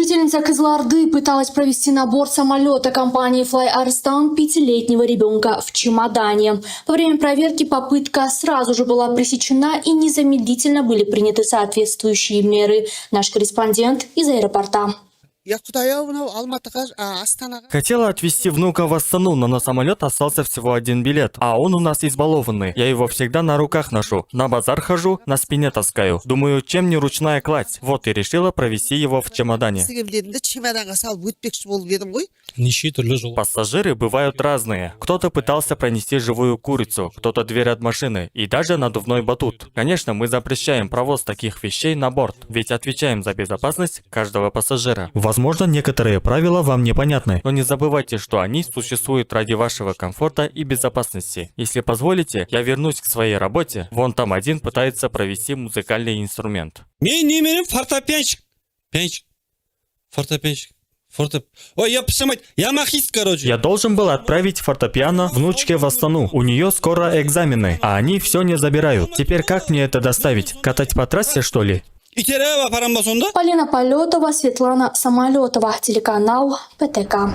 Жительница Кызылорды пыталась провести на борт самолета компании Fly Arstan 5-летнего ребенка в чемодане. Во время проверки попытка сразу же была пресечена и незамедлительно были приняты соответствующие меры. Наш корреспондент из аэропорта. Хотела отвезти внука в Астану, но на самолет остался всего один билет. А он у нас избалованный. Я его всегда на руках ношу. На базар хожу, на спине таскаю. Думаю, чем не ручная кладь. Вот и решила провести его в чемодане. Пассажиры бывают разные. Кто-то пытался пронести живую курицу, кто-то дверь от машины и даже надувной батут. Конечно, мы запрещаем провоз таких вещей на борт, ведь отвечаем за безопасность каждого пассажира. Возможно, некоторые правила вам непонятны, но не забывайте, что они существуют ради вашего комфорта и безопасности. Если позволите, я вернусь к своей работе. Вон там один пытается провести музыкальный инструмент. Ой, я махист, короче. Я должен был отправить фортепиано внучке в Астану. У нее скоро экзамены, а они все не забирают. Теперь как мне это доставить? Катать по трассе, что ли? Полина Полетова, Светлана Самолетова, телеканал ПТК.